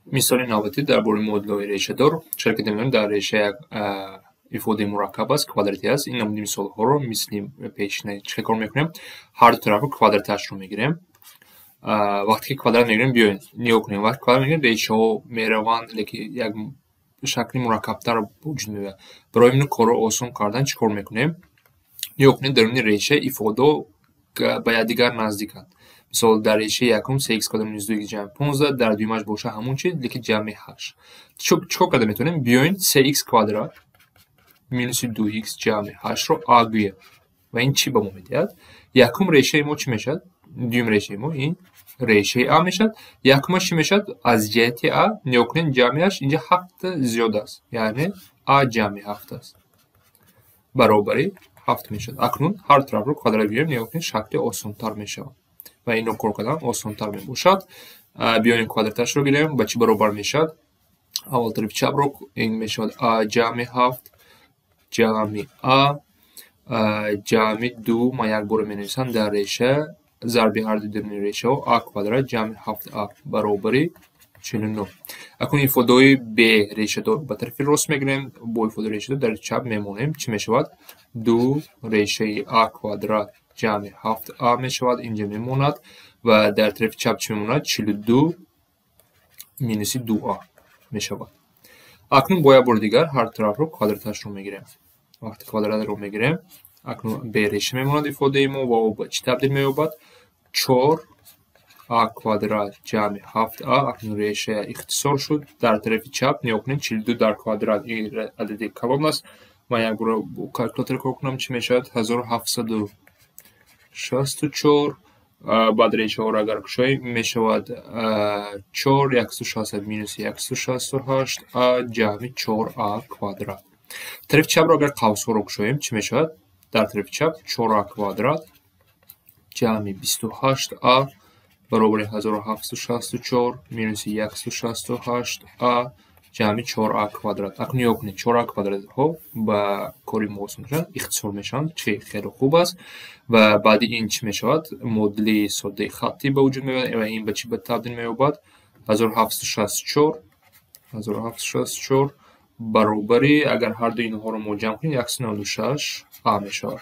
مثال 90 درباره مدل‌های ریشه‌دار شرکت می‌کنیم در ریشه ایفاده مرکب است کвадрати است این نمونه مثال‌ها رو مثل پیشینه چه کار می‌کنیم هر دو طرف کвадратش رو می‌گیریم وقتی که کвадрат می‌گیریم بیاین نگاه کنیم وقتی کвадрат می‌گیریم ریشه‌ها میروند لیکن یک شکل مرکب‌تر وجود می‌یابد برای این کار رو آسان کردن چیکار می‌کنیم نگاه کنید درون ریشه ایفاده به یکدیگر نزدیکند مثال در ریشه یکم 3x کدام minus 2x جمع 15 در دویمش باشه همون چیز لیکن جمع 8 چیکار کرده میتونیم بیاین 3x کвадрат minus 2x جمع 8 رو آگویه و این چی به ما میدهد یکم ریشه ما چی میشد دویم ریشه ما این ریشه a میشد یکمش چی میشد از جهت a نگاه کنید جمعش اینجا 7 زیاده است یعنی a جمع 7 است برابری 7 میشد اکنون هر طرف رو کвадрат بگیریم نگاه کنید شکل آسان‌تر میشه و اینو کار کردن آسان‌تر میباشد بیاین کвадратش رو بگیریم با چی برابر میشد اول طرف چپ رو این میشد a جمع 7 جمع a جمع 2 ما یک بار مینویسم در ریشه ضرب هر دو درون ریشه و a کвадрат جمع 7a برابری 49 اکنون ایفاده b ریشه دار به طرف راست میگیریم با ایفاده ریشه دار در چپ میمونیم چی میشود 2 ریشه a کвадрат جمع 7a میشود اینجا میموند و در طرف چپ چی میموند 42 مینوس 2a میشود اکنون با یک بار دیگر هر طرف رو کвадратش رو میگیریم وقتی کвадрат رو میگیریم اکنون b ریشه میموند ایفاده ما و او به چی تبدیل مییابد 4 a کвадрат جمع 7a اکنون ریشه اختصار شد در طرف چپ نگاه کنید 42 در کвадрат این عدد کلان است من یک بار کالکولاتور کار کنم چی میشد 1764 بعد ریشه ها را اگر کشاییم میشود 4 160 مینوس 168 a جمع 4a کвадрат طرف چپ را اگر قوس ها را کشاییم چی میشود در طرف چپ 4a کвадрат جمع 28a برابر 1764 مینوس 168 a جمع 4a کвадрат اکنون نگاه کنید 4a کвадрат ها با کاری ما آسان میشن اختصار میشن چه خیلی خوب است و بعد این چی میشود مدل ساده خطی به وجود میاد و این به چی به تبدیل مییابد 1764 برابری اگر هر دو اینها رو ما جمع کنیم 196 a میشود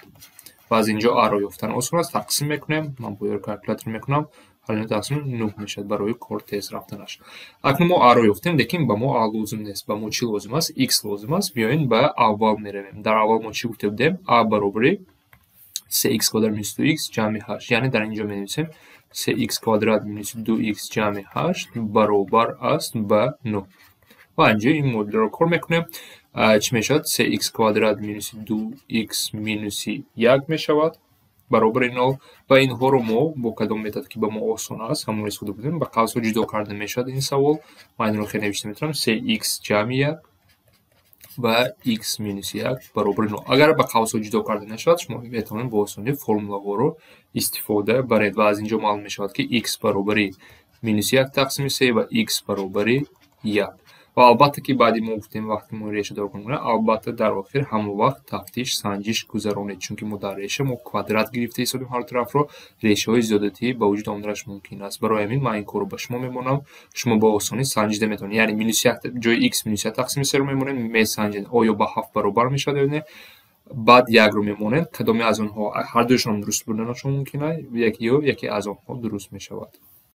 و از اینجا a رو یافتن آسان است تقسیم میکنیم من با کالکولاتور میکنم حالا تقسیم 9 میشد برای کار تیز رفتنش اکنون ما a رو یافتیم لیکن به ما a لازم نیست به ما چی لازم است x لازم است بیاین به اول میرویم در اول ما چی گفته بودیم a برابری 3x کвадрат minus 2x جمع 8 یعنی در اینجا می‌نویسیم 3x کвадрат minus 2x جمع 8 برابر است به 9 و اینجا این مدل رو کار میکنیم چی میشود 3x کвадрат minus 2x minus 1 میشود برابر 0 و اینها رو ما با کدام متد که به ما آسان است همون استفاده بودیم با قوس ها جدا کرده میشد این سوال من این رو خیلی نوشته میتونم 3x جمع 1 و x minus 1 برابر 9 اگر به قوس ها جدا کرده نشد شما میتونید با آسانی فرمولا ها رو استفاده برید و از اینجا معلوم میشود که x برابری minus 1 تقسیم 3 و x برابری 1 و البته که بعدی ما گفتیم وقتی ما ریشه دار کنیم البته در آخر همون وقت تفتیش سنجش گذرانید چون که ما در ریشه ما کвадрат گرفته حسابیم هر طرف رو ریشه های زیادتی به وجود آمدنش ممکن است برای همین من این کارو به شما میمونم شما با آسانی سنجیده میتونید یعنی مینوس 1 جای x مینوس 1 تقسیم 3 رو میمونید میسنجید آیا با 7 برابر میشه یا بعد یک رو میمونید کدامی از اونها هر دوشون درست بودنشون ممکنه یکی از اونها درست میشود